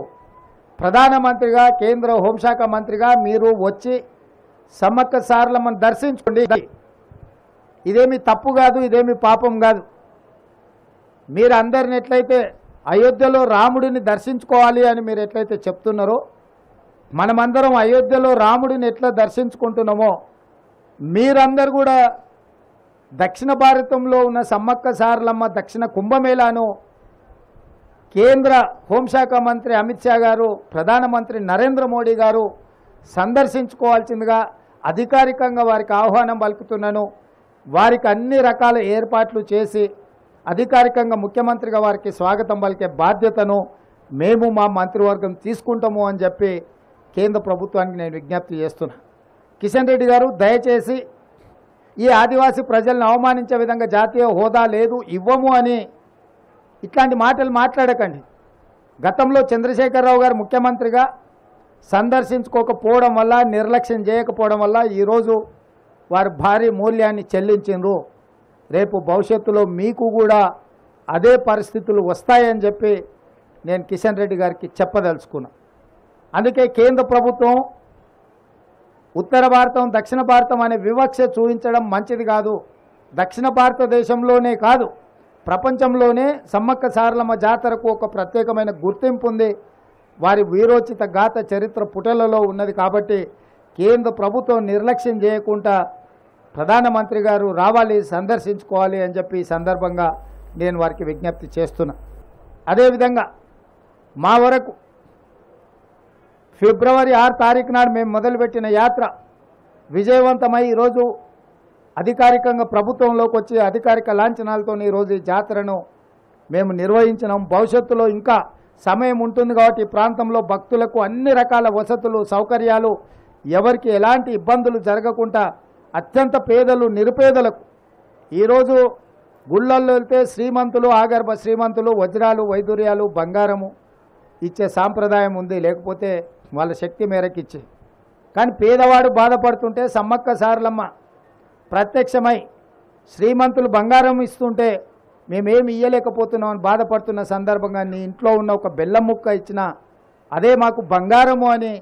ప్రధానమంత్రిగా, కేంద్ర హోంశాఖ మంత్రిగా మీరు వచ్చి సమ్మక్క సారలమ్మను దర్శించుకోండి. ఇదేమి తప్పు కాదు, ఇదేమి పాపం కాదు. మీరు అందరిని ఎట్లయితే అయోధ్యలో రాముడిని దర్శించుకోవాలి అని మీరు ఎట్లయితే చెప్తున్నారో, మనమందరం అయోధ్యలో రాముడిని ఎట్లా దర్శించుకుంటున్నామో మీరందరూ కూడా దక్షిణ భారతంలో ఉన్న సమ్మక్క సారలమ్మ దక్షిణ కుంభమేళాను కేంద్ర హోంశాఖ మంత్రి అమిత్ షా గారు, ప్రధానమంత్రి నరేంద్ర మోడీ గారు సందర్శించుకోవాల్సిందిగా అధికారికంగా వారికి ఆహ్వానం పలుకుతున్నాను. వారికి అన్ని రకాల ఏర్పాట్లు చేసి అధికారికంగా ముఖ్యమంత్రిగా వారికి స్వాగతం పలికే బాధ్యతను మేము మా మంత్రివర్గం తీసుకుంటాము అని చెప్పి కేంద్ర ప్రభుత్వానికి నేను విజ్ఞప్తి చేస్తున్నా. కిషన్ రెడ్డి గారు, దయచేసి ఈ ఆదివాసీ ప్రజలను అవమానించే విధంగా జాతీయ హోదా లేదు, ఇవ్వము అని ఇట్లాంటి మాటలు మాట్లాడకండి. గతంలో చంద్రశేఖరరావు గారు ముఖ్యమంత్రిగా సందర్శించుకోకపోవడం వల్ల, నిర్లక్ష్యం చేయకపోవడం వల్ల ఈరోజు వారు భారీ మూల్యాన్ని చెల్లించిండ్రు. రేపు భవిష్యత్తులో మీకు కూడా అదే పరిస్థితులు వస్తాయని చెప్పి నేను కిషన్ రెడ్డి గారికి చెప్పదలుచుకున్నా. అందుకే కేంద్ర ప్రభుత్వం ఉత్తర భారతం, దక్షిణ భారతం అనే వివక్ష చూపించడం మంచిది కాదు. దక్షిణ భారతదేశంలోనే కాదు, ప్రపంచంలోనే సమ్మక్క సారలమ్మ జాతరకు ఒక ప్రత్యేకమైన గుర్తింపు ఉంది. వారి వీరోచిత గాథ చరిత్ర పుటలలో ఉన్నది. కాబట్టి కేంద్ర ప్రభుత్వం నిర్లక్ష్యం చేయకుండా ప్రధానమంత్రి గారు రావాలి, సందర్శించుకోవాలి అని చెప్పి ఈ సందర్భంగా నేను వారికి విజ్ఞప్తి చేస్తున్నా. అదేవిధంగా మా వరకు ఫిబ్రవరి 6 తారీఖు నాడు మేము మొదలుపెట్టిన యాత్ర విజయవంతమై ఈరోజు అధికారికంగా ప్రభుత్వంలోకి వచ్చి అధికారిక లాంఛనాలతో ఈరోజు ఈ జాతరను మేము నిర్వహించినాం. భవిష్యత్తులో ఇంకా సమయం ఉంటుంది కాబట్టి ఈ ప్రాంతంలో భక్తులకు అన్ని రకాల వసతులు, సౌకర్యాలు, ఎవరికి ఎలాంటి ఇబ్బందులు జరగకుండా అత్యంత పేదలు, నిరుపేదలకు ఈరోజు గుళ్ళల్లో వెళ్తే శ్రీమంతులు, ఆగర్భ శ్రీమంతులు వజ్రాలు, వైదూర్యాలు, బంగారము ఇచ్చే సాంప్రదాయం ఉంది, లేకపోతే వాళ్ళ శక్తి మేరకు ఇచ్చే. కానీ పేదవాడు బాధపడుతుంటే సమ్మక్క సారలమ్మ ప్రత్యక్షమై శ్రీమంతులు బంగారం ఇస్తుంటే మేమేమి ఇయ్యలేకపోతున్నామని బాధపడుతున్న సందర్భంగా నీ ఇంట్లో ఉన్న ఒక బెల్లం ముక్క ఇచ్చినా అదే మాకు బంగారము అని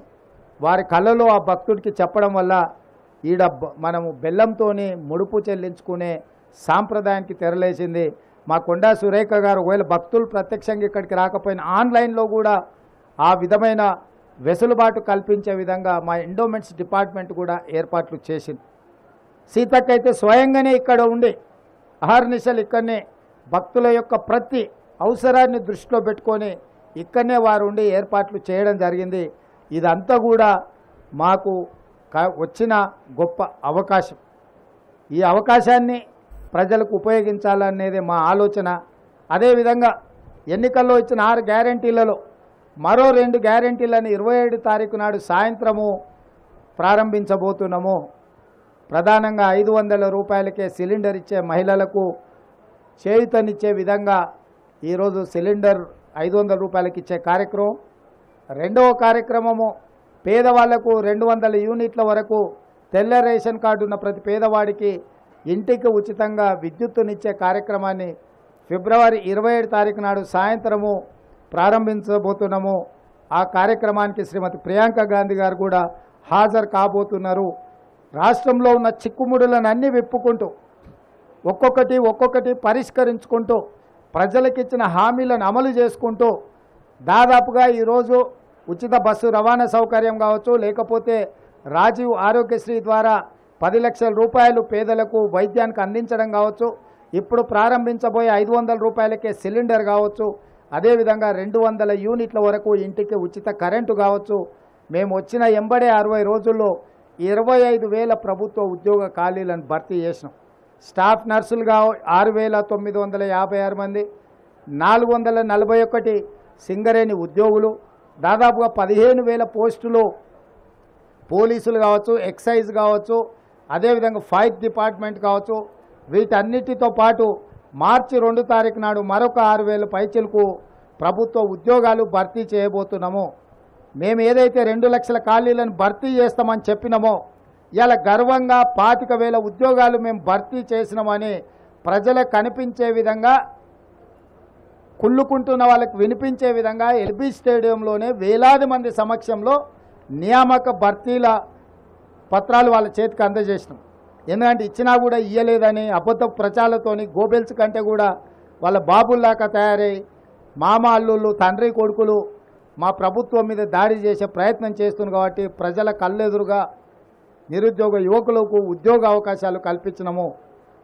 వారి కళ్ళలో ఆ భక్తుడికి చెప్పడం వల్ల ఈడ మనము బెల్లంతోనే ముడుపు చెల్లించుకునే సాంప్రదాయానికి తెరలేసింది. మా కొండా సురేఖ గారు ఒకవేళ భక్తులు ప్రత్యక్షంగా ఇక్కడికి రాకపోయినా ఆన్లైన్లో కూడా ఆ విధమైన వెసులుబాటు కల్పించే విధంగా మా ఎండోమెంట్స్ డిపార్ట్మెంట్ కూడా ఏర్పాట్లు చేసింది. సీతక్క అయితే స్వయంగానే ఇక్కడ ఉండి అహర్నిశలు ఇక్కడనే భక్తుల యొక్క ప్రతి అవసరాన్ని దృష్టిలో పెట్టుకొని ఇక్కడనే వారు ఉండి ఏర్పాట్లు చేయడం జరిగింది. ఇదంతా కూడా మాకు వచ్చిన గొప్ప అవకాశం. ఈ అవకాశాన్ని ప్రజలకు ఉపయోగించాలనేది మా ఆలోచన. అదేవిధంగా ఎన్నికల్లో ఇచ్చిన 6 గ్యారెంటీలలో మరో 2 గ్యారెంటీలను 27 తారీఖు నాడు సాయంత్రము ప్రారంభించబోతున్నాము. ప్రధానంగా 500 రూపాయలకే సిలిండర్ ఇచ్చే మహిళలకు చేయూతనిచ్చే విధంగా ఈరోజు సిలిండర్ 500 రూపాయలకి ఇచ్చే కార్యక్రమం. రెండవ కార్యక్రమము పేదవాళ్లకు 200 యూనిట్ల వరకు తెల్ల రేషన్ కార్డు ఉన్న ప్రతి పేదవాడికి ఇంటికి ఉచితంగా విద్యుత్తునిచ్చే కార్యక్రమాన్ని ఫిబ్రవరి 27 తారీఖు నాడు సాయంత్రము ప్రారంభించబోతున్నాము. ఆ కార్యక్రమానికి శ్రీమతి ప్రియాంక గాంధీ గారు కూడా హాజరు కాబోతున్నారు. రాష్ట్రంలో ఉన్న చిక్కుముడులను అన్నీ విప్పుకుంటూ ఒక్కొక్కటి పరిష్కరించుకుంటూ ప్రజలకిచ్చిన హామీలను అమలు చేసుకుంటూ దాదాపుగా ఈరోజు ఉచిత బస్సు రవాణా సౌకర్యం కావచ్చు, లేకపోతే రాజీవ్ ఆరోగ్యశ్రీ ద్వారా 10 లక్షల రూపాయలు పేదలకు వైద్యానికి అందించడం కావచ్చు, ఇప్పుడు ప్రారంభించబోయే 500 రూపాయలకే సిలిండర్ కావచ్చు, అదేవిధంగా 200 యూనిట్ల వరకు ఇంటికి ఉచిత కరెంటు కావచ్చు. మేము వచ్చిన 60 రోజుల్లో 25,000 ప్రభుత్వ ఉద్యోగ ఖాళీలను భర్తీ చేసినాం. స్టాఫ్ నర్సులుగా 6,956 మంది, 441 సింగరేణి ఉద్యోగులు, దాదాపుగా 15,000 పోస్టులు పోలీసులు కావచ్చు, ఎక్సైజ్ కావచ్చు, అదేవిధంగా ఫైర్ డిపార్ట్మెంట్ కావచ్చు. వీటన్నిటితో పాటు మార్చి 2 తారీఖు నాడు మరొక 6,000 పైచిలకు ప్రభుత్వ ఉద్యోగాలు భర్తీ చేయబోతున్నాము. మేము ఏదైతే 2 లక్షల ఖాళీలను భర్తీ చేస్తామని చెప్పినామో ఇలా గర్వంగా 25,000 ఉద్యోగాలు మేము భర్తీ చేసినామని ప్రజలకు కనిపించే విధంగా, కుళ్ళుకుంటున్న వాళ్ళకి వినిపించే విధంగా ఎల్బీ స్టేడియంలోనే వేలాది మంది సమక్షంలో నియామక భర్తీల పత్రాలు వాళ్ళ చేతికి అందజేసినాం. ఎందుకంటే ఇచ్చినా కూడా ఇయ్యలేదని అబద్ధ ప్రచారాలతోని గోబెల్స్ కంటే కూడా వాళ్ళ బాబుల్లాగా తయారై మామ అల్లుళ్ళు, తండ్రి కొడుకులు మా ప్రభుత్వం మీద దాడి చేసే ప్రయత్నం చేస్తుంది కాబట్టి ప్రజల కళ్ళెదురుగా నిరుద్యోగ యువకులకు ఉద్యోగ అవకాశాలు కల్పించినము.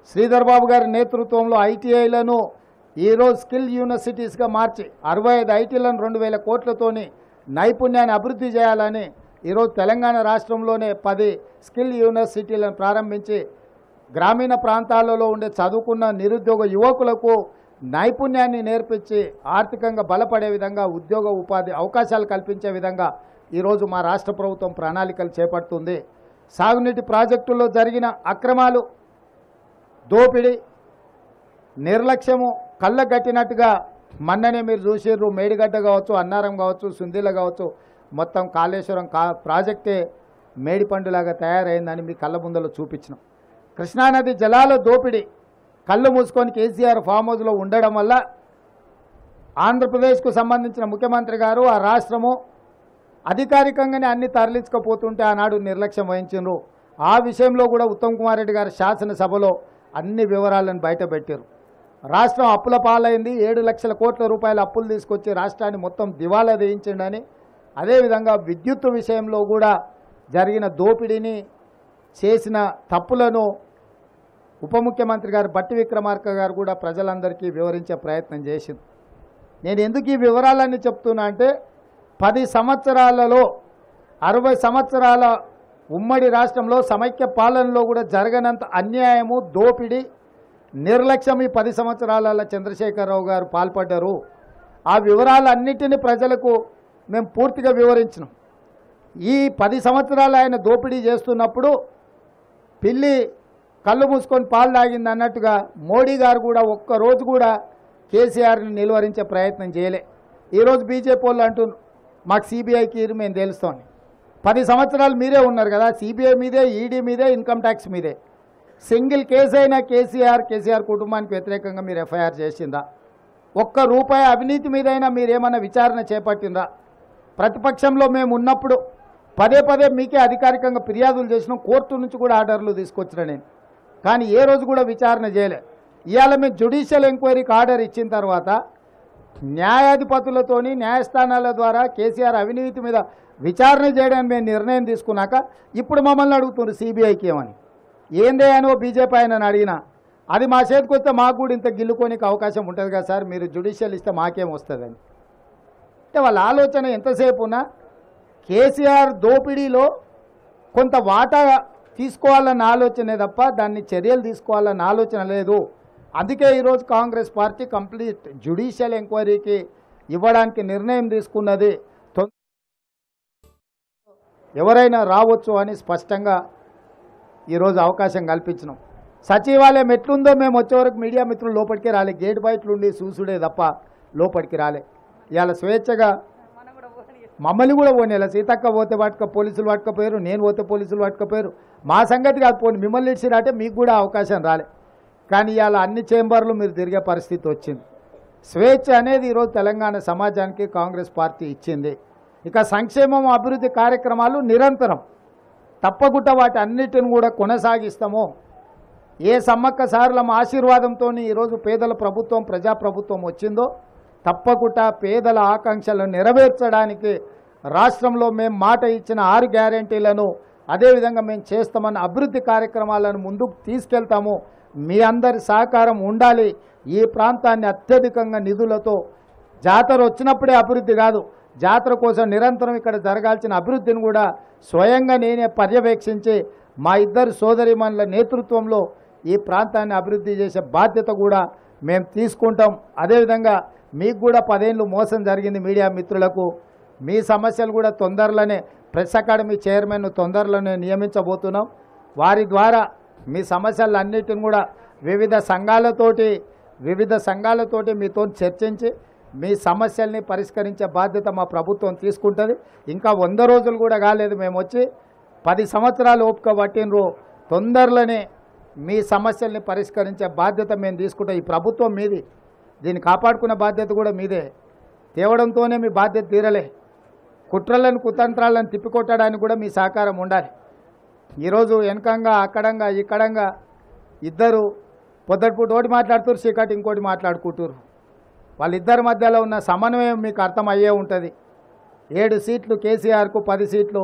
శ్రీధర్ బాబు గారి నేతృత్వంలో ఐటీఐలను ఈరోజు స్కిల్ యూనివర్సిటీస్గా మార్చి 65 ఐటీలను 2000 కోట్లతోని నైపుణ్యాన్ని అభివృద్ధి చేయాలని ఈరోజు తెలంగాణ రాష్ట్రంలోనే 10 స్కిల్ యూనివర్సిటీలను ప్రారంభించి గ్రామీణ ప్రాంతాలలో ఉండే చదువుకున్న నిరుద్యోగ యువకులకు నైపుణ్యాన్ని నేర్పించి ఆర్థికంగా బలపడే విధంగా ఉద్యోగ ఉపాధి అవకాశాలు కల్పించే విధంగా ఈరోజు మా రాష్ట్ర ప్రభుత్వం ప్రణాళికలు చేపడుతుంది. సాగునీటి ప్రాజెక్టుల్లో జరిగిన అక్రమాలు, దోపిడీ, నిర్లక్ష్యము కళ్ళగట్టినట్టుగా మొన్ననే మీరు చూసిర్రు. మేడిగడ్డ కావచ్చు, అన్నారం కావచ్చు, సుందిల కావచ్చు, మొత్తం కాళేశ్వరం ప్రాజెక్టే మేడిపండులాగా తయారైందని మీ కళ్ళ ముందలో చూపించినాం. కృష్ణానది జలాల దోపిడీ కళ్ళు మూసుకొని కేసీఆర్ ఫామ్ హౌస్లో ఉండడం వల్ల ఆంధ్రప్రదేశ్కు సంబంధించిన ముఖ్యమంత్రి గారు ఆ రాష్ట్రము అధికారికంగానే అన్ని తరలించకపోతుంటే ఆనాడు నిర్లక్ష్యం వహించారు. ఆ విషయంలో కూడా ఉత్తమ్ కుమార్ రెడ్డి గారు శాసనసభలో అన్ని వివరాలను బయటపెట్టారు. రాష్ట్రం అప్పుల పాలైంది, 7 లక్షల కోట్ల రూపాయల అప్పులు తీసుకొచ్చి రాష్ట్రాన్ని మొత్తం దివాలా వేయించిండని, అదేవిధంగా విద్యుత్ విషయంలో కూడా జరిగిన దోపిడీని, చేసిన తప్పులను ఉప ముఖ్యమంత్రి గారు బట్టి విక్రమార్క గారు కూడా ప్రజలందరికీ వివరించే ప్రయత్నం చేసింది. నేను ఎందుకు ఈ వివరాలన్నీ చెప్తున్నా అంటే 10 సంవత్సరాలలో 60 సంవత్సరాల ఉమ్మడి రాష్ట్రంలో సమైక్య పాలనలో కూడా జరగనంత అన్యాయము, దోపిడీ, నిర్లక్ష్యం ఈ 10 సంవత్సరాల చంద్రశేఖరరావు గారు పాల్పడ్డారు. ఆ వివరాలన్నిటినీ ప్రజలకు మేము పూర్తిగా వివరించినాం. ఈ 10 సంవత్సరాలు ఆయన దోపిడీ చేస్తున్నప్పుడు పిల్లి కళ్ళు మూసుకొని పాలు తాగింది అన్నట్టుగా మోడీ గారు కూడా ఒక్కరోజు కూడా కేసీఆర్ని నిలువరించే ప్రయత్నం చేయలే. ఈరోజు బీజేపీ వాళ్ళు అంటున్నారు మాకు సిబిఐకి మేము తెలుస్తామని. 10 సంవత్సరాలు మీరే ఉన్నారు కదా, సిబిఐ మీదే, ఈడీ మీదే, ఇన్కమ్ ట్యాక్స్ మీదే. సింగిల్ కేసు అయినా కేసీఆర్ కుటుంబానికి వ్యతిరేకంగా మీరు ఎఫ్ఐఆర్ చేసిందా? ఒక్క రూపాయి అవినీతి మీదైనా మీరేమన్నా విచారణ చేపట్టిందా? ప్రతిపక్షంలో మేము ఉన్నప్పుడు పదే మీకే అధికారికంగా ఫిర్యాదులు చేసినాం, కోర్టు నుంచి కూడా ఆర్డర్లు తీసుకొచ్చిన నేను, కానీ ఏ రోజు కూడా విచారణ చేయలే. ఇవాళ మేము జ్యుడిషియల్ ఎంక్వైరీకి ఆర్డర్ ఇచ్చిన తర్వాత న్యాయాధిపతులతోని న్యాయస్థానాల ద్వారా కేసీఆర్ అవినీతి మీద విచారణ చేయడానికి మేము నిర్ణయం తీసుకున్నాక ఇప్పుడు మమ్మల్ని అడుగుతున్నారు సిబిఐకి ఏమని. ఏందే అని బీజేపీ ఆయన అడిగినా అది మా చేతికి వస్తే మాకు కూడా ఇంత గిల్లుకోనికి అవకాశం ఉంటుంది కదా సార్, మీరు జ్యుడిషియల్ ఇస్తే మాకేం వస్తుందని. అంటే వాళ్ళ ఆలోచన ఎంతసేపు ఉన్నా కేసీఆర్ దోపిడీలో కొంత వాటా తీసుకోవాలన్న ఆలోచనే తప్ప దాన్ని చర్యలు తీసుకోవాలన్న ఆలోచన లేదు. అందుకే ఈరోజు కాంగ్రెస్ పార్టీ కంప్లీట్ జ్యుడిషియల్ ఎంక్వైరీకి ఇవ్వడానికి నిర్ణయం తీసుకున్నది. ఎవరైనా రావచ్చు అని స్పష్టంగా ఈరోజు అవకాశం కల్పించినాం. సచివాలయం ఎట్లుందో మేము వచ్చేవరకు మీడియా మిత్రులు లోపలికి రాలే, గేట్ బయటలుండి చూసుడే తప్ప లోపలికి రాలే. ఇవాళ స్వేచ్ఛగా మమ్మల్ని కూడా పోనీలా, సీతక్క పోతే పట్టుక పోలీసులు పట్టుకపోయారు, నేను పోతే పోలీసులు పట్టుకపోయారు. మా సంగతి కాదు, పోనీ మిమ్మల్ని ఇచ్చినట్టే మీకు కూడా అవకాశం రాలే. కానీ ఇవాళ అన్ని చేంబర్లు మీరు తిరిగే పరిస్థితి వచ్చింది. స్వేచ్ఛ అనేది ఈరోజు తెలంగాణ సమాజానికి కాంగ్రెస్ పార్టీ ఇచ్చింది. ఇక సంక్షేమం, అభివృద్ధి కార్యక్రమాలు నిరంతరం తప్పకుండా వాటి అన్నిటిని కూడా కొనసాగిస్తాము. ఏ సమ్మక్క సారలమ్మ ఆశీర్వాదంతో ఈరోజు పేదల ప్రభుత్వం, ప్రజాప్రభుత్వం వచ్చిందో తప్పకుండా పేదల ఆకాంక్షలను నెరవేర్చడానికి రాష్ట్రంలో మేము మాట ఇచ్చిన 6 గ్యారెంటీలను అదేవిధంగా మేము చేస్తామన్న అభివృద్ధి కార్యక్రమాలను ముందుకు తీసుకెళ్తాము. మీ అందరి సహకారం ఉండాలి. ఈ ప్రాంతాన్ని అత్యధికంగా నిధులతో జాతర వచ్చినప్పుడే అభివృద్ధి కాదు, జాతర కోసం నిరంతరం ఇక్కడ జరగాల్సిన అభివృద్ధిని కూడా స్వయంగా నేనే పర్యవేక్షించి మా ఇద్దరు సోదరిమణుల నేతృత్వంలో ఈ ప్రాంతాన్ని అభివృద్ధి చేసే బాధ్యత కూడా మేము తీసుకుంటాం. అదేవిధంగా మీకు కూడా 10 ఏళ్ళు మోసం జరిగింది మీడియా మిత్రులకు. మీ సమస్యలు కూడా తొందరలోనే ప్రెస్ అకాడమీ చైర్మన్ తొందరలోనే నియమించబోతున్నాం. వారి ద్వారా మీ సమస్యలన్నిటిని కూడా వివిధ సంఘాలతోటి మీతో చర్చించి మీ సమస్యల్ని పరిష్కరించే బాధ్యత మా ప్రభుత్వం తీసుకుంటుంది. ఇంకా 100 రోజులు కూడా కాలేదు మేము వచ్చి, 10 సంవత్సరాలు ఓపిక పట్టినరు. తొందరలోనే మీ సమస్యల్ని పరిష్కరించే బాధ్యత మేము తీసుకుంటాం. ఈ ప్రభుత్వం మీది, దీన్ని కాపాడుకునే బాధ్యత కూడా మీదే. తేవడంతోనే మీ బాధ్యత తీరలే, కుట్రలను కుతంత్రాలను తిప్పికొట్టడానికి కూడా మీ సహకారం ఉండాలి. ఈరోజు వెనకంగా అక్కడంగా ఇక్కడంగా ఇద్దరు పొద్దుటిపూట ఒకటి మాట్లాడుతారు, చీకటి ఇంకోటి మాట్లాడుకుంటారు. వాళ్ళిద్దరి మధ్యలో ఉన్న సమన్వయం మీకు అర్థమయ్యే ఉంటుంది. 7 సీట్లు కేసీఆర్కు 10 సీట్లు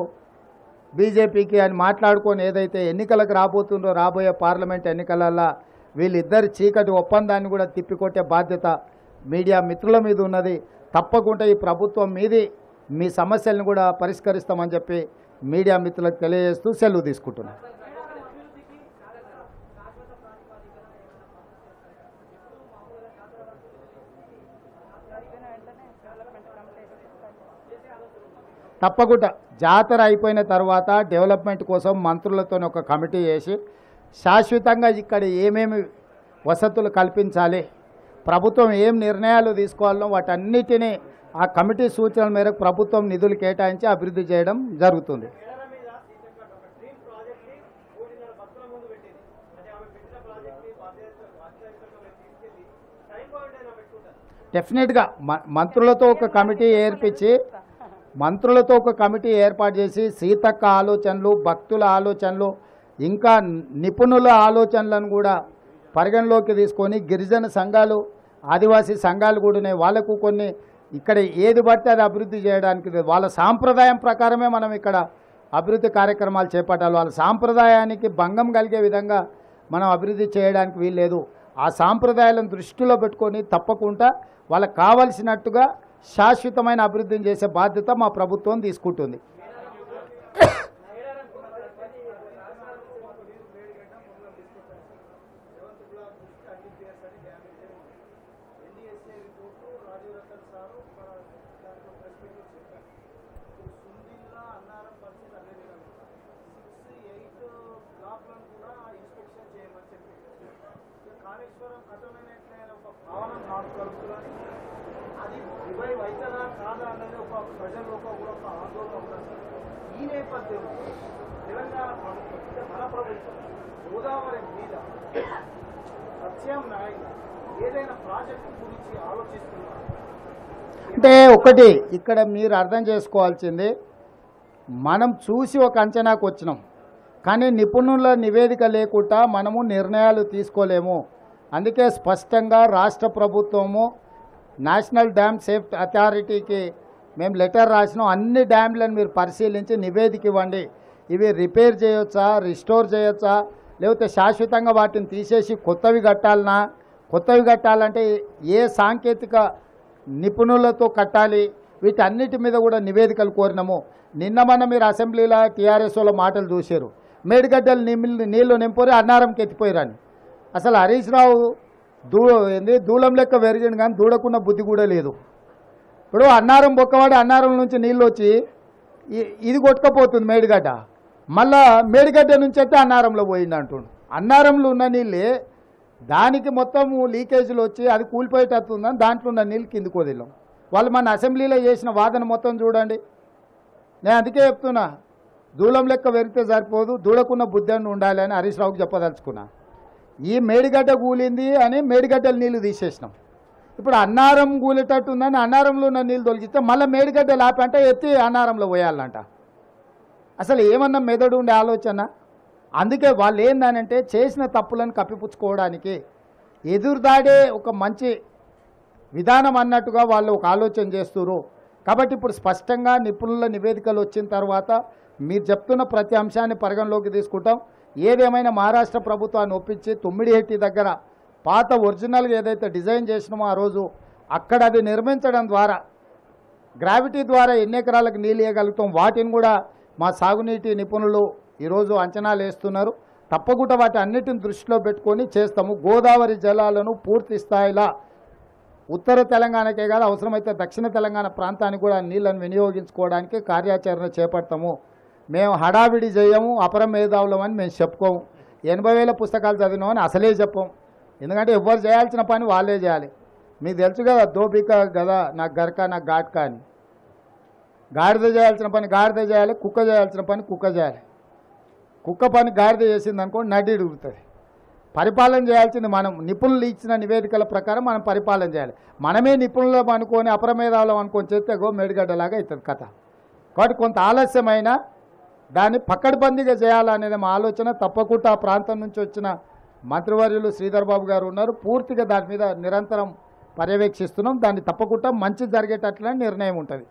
బీజేపీకి అని మాట్లాడుకొని ఏదైతే ఎన్నికలకు రాబోతుందో రాబోయే పార్లమెంట్ ఎన్నికలల్లో వీళ్ళిద్దరి చీకటి ఒప్పందాన్ని కూడా తిప్పికొట్టే బాధ్యత మీడియా మిత్రుల మీద ఉన్నది. తప్పకుండా ఈ ప్రభుత్వం మీది మీ సమస్యలను కూడా పరిష్కరిస్తామని చెప్పి మీడియా మిత్రులకు తెలియజేస్తూ సెలవు తీసుకుంటున్నాను. తప్పకుండా జాతర అయిపోయిన తర్వాత డెవలప్మెంట్ కోసం మంత్రులతో ఒక కమిటీ చేసి శాశ్వతంగా ఇక్కడ ఏమేమి వసతులు కల్పించాలి, ప్రభుత్వం ఏం నిర్ణయాలు తీసుకోవాలో వాటన్నిటినీ ఆ కమిటీ సూచనల మేరకు ప్రభుత్వం నిధులు కేటాయించి అభివృద్ధి చేయడం జరుగుతుంది. డెఫినెట్గా మంత్రులతో ఒక కమిటీ ఏర్పాటు చేసి సీతక్క ఆలోచనలు, భక్తుల ఆలోచనలు, ఇంకా నిపుణుల ఆలోచనలను కూడా పరిగణలోకి తీసుకొని గిరిజన సంఘాలు, ఆదివాసీ సంఘాలు కూడా వాళ్ళకు కొన్ని ఇక్కడ ఏది పడితే అది అభివృద్ధి చేయడానికి వాళ్ళ సాంప్రదాయం ప్రకారమే మనం ఇక్కడ అభివృద్ధి కార్యక్రమాలు చేపట్టాలి. వాళ్ళ సాంప్రదాయానికి భంగం కలిగే విధంగా మనం అభివృద్ధి చేయడానికి వీల్లేదు. ఆ సాంప్రదాయాలను దృష్టిలో పెట్టుకొని తప్పకుండా వాళ్ళకు కావలసినట్టుగా శాశ్వతమైన అభివృద్ధిని చేసే బాధ్యత మా ప్రభుత్వం తీసుకుంటుంది. ఈ నేపథ్యంలో తెలంగాణ ప్రభుత్వం మన ప్రభుత్వం గోదావరి మీద ప్రత్యామ్నాయంగా ఏదైనా ప్రాజెక్టు గురించి ఆలోచిస్తున్నారు అంటే ఒకటి ఇక్కడ మీరు అర్థం చేసుకోవాల్సింది, మనం చూసి ఒక అంచనాకు వచ్చినాం, కానీ నిపుణుల నివేదిక లేకుండా మనము నిర్ణయాలు తీసుకోలేము. అందుకే స్పష్టంగా రాష్ట్ర ప్రభుత్వము నేషనల్ డ్యామ్ సేఫ్టీ అథారిటీకి మేము లెటర్ రాసినాం. అన్ని డ్యామ్లను మీరు పరిశీలించి నివేదిక ఇవ్వండి. ఇవి రిపేర్ చేయొచ్చా, రిస్టోర్ చేయొచ్చా, లేకపోతే శాశ్వతంగా వాటిని తీసేసి కొత్తవి కట్టాలనా, కొత్తవి కట్టాలంటే ఏ సాంకేతిక నిపుణులతో కట్టాలి, వీటన్నిటి మీద కూడా నివేదికలు కోరినాము. నిన్న మొన్న మీరు అసెంబ్లీలో టీఆర్ఎస్లో మాటలు చూశారు, మేడిగడ్డలు నీళ్లు నింపొరి అన్నారంకి ఎత్తిపోయారని. అసలు హరీష్ రావు దూలం లెక్క పెరిగింది కానీ దూడకున్న బుద్ధి కూడా లేదు. ఇప్పుడు అన్నారం బొక్కవాడి అన్నారం నుంచి నీళ్ళు వచ్చి ఇది కొట్టుకపోతుంది మేడిగడ్డ, మళ్ళా మేడిగడ్డ నుంచి అయితే అన్నారంలో పోయింది అంటుండు. అన్నారంలో ఉన్న నీళ్ళే దానికి మొత్తం లీకేజీలు వచ్చి అది కూలిపోయేటట్టుందని దాంట్లో ఉన్న నీళ్ళు కిందికి వదిలాం. వాళ్ళు మన అసెంబ్లీలో చేసిన వాదన మొత్తం చూడండి. నేను అందుకే చెప్తున్నా, దూలం లెక్క పెరిగితే సరిపోదు, దూడకున్న బుద్ధి అని ఉండాలి అని హరీష్ రావుకి చెప్పదలుచుకున్నా. ఈ మేడిగడ్డ కూలింది అని మేడిగడ్డల నీళ్లు తీసేసినాం. ఇప్పుడు అన్నారం కూలేటట్టు ఉందని అన్నారంలో ఉన్న నీళ్ళు తొలగిస్తే మళ్ళీ మేడిగడ్డ లాపంటే ఎత్తి అన్నారంలో పోయాలంట. అసలు ఏమన్నా మెదడు ఉండే ఆలోచన. అందుకే వాళ్ళు ఏందనంటే చేసిన తప్పులను కప్పిపుచ్చుకోవడానికి ఎదురుదాడే ఒక మంచి విధానం అన్నట్టుగా వాళ్ళు ఒక ఆలోచన చేస్తున్నారు. కాబట్టి ఇప్పుడు స్పష్టంగా నిపుణుల నివేదికలు వచ్చిన తర్వాత మీరు చెప్తున్న ప్రతి అంశాన్ని పరిగణలోకి తీసుకుంటాం. ఏదేమైనా మహారాష్ట్ర ప్రభుత్వాన్ని ఒప్పించి తుమ్మిడిహెట్టి దగ్గర పాత ఒరిజినల్గా ఏదైతే డిజైన్ చేసినామో ఆ రోజు అక్కడ అది నిర్మించడం ద్వారా గ్రావిటీ ద్వారా ఎన్ని ఎకరాలకు నీళ్ళు ఇవ్వగలుగుతాం, వాటిని కూడా మా సాగునీటి నిపుణులు ఈరోజు అంచనాలు వేస్తున్నారు. తప్పకుండా వాటి అన్నిటిని దృష్టిలో పెట్టుకొని చేస్తాము. గోదావరి జలాలను పూర్తి స్థాయిలో ఉత్తర తెలంగాణకే కాదు, అవసరమైతే దక్షిణ తెలంగాణ ప్రాంతానికి కూడా నీళ్ళను వినియోగించుకోవడానికి కార్యాచరణ చేపడతాము. మేము హడావిడి చేయము, అపర మేధావులమని మేము చెప్పుకోము, 80,000 పుస్తకాలు చదివినామని అసలే చెప్పం. ఎందుకంటే ఎవరు చేయాల్సిన పని వాళ్ళే చేయాలి. మీకు తెలుసు కదా, దోపిక కదా నాకు గరక నాకు ఘాట్కా అని. గాడిద చేయాల్సిన పని గాడిద చేయాలి, కుక్క చేయాల్సిన పని కుక్క చేయాలి. కుక్క పని గాడిద చేసింది అనుకోండి నడ్డి ఉడుగుతుంది. పరిపాలన చేయాల్సింది మనం. నిపుణులు ఇచ్చిన నివేదికల ప్రకారం మనం పరిపాలన చేయాలి. మనమే నిపుణులం అనుకొని అపరమేధావులం అనుకొని చేస్తే మేడిగడ్డలాగా అవుతుంది కథ. కాబట్టి కొంత ఆలస్యమైన దాన్ని పక్కడబందీగా చేయాలనేది మా ఆలోచన. తప్పకుండా ఆ ప్రాంతం నుంచి వచ్చిన మంత్రివర్యులు శ్రీధర్ బాబు గారు ఉన్నారు, పూర్తిగా దాని మీద నిరంతరం పర్యవేక్షిస్తున్నాం. దాన్ని తప్పకుండా మంచి జరిగేటట్లనే నిర్ణయం ఉంటుంది.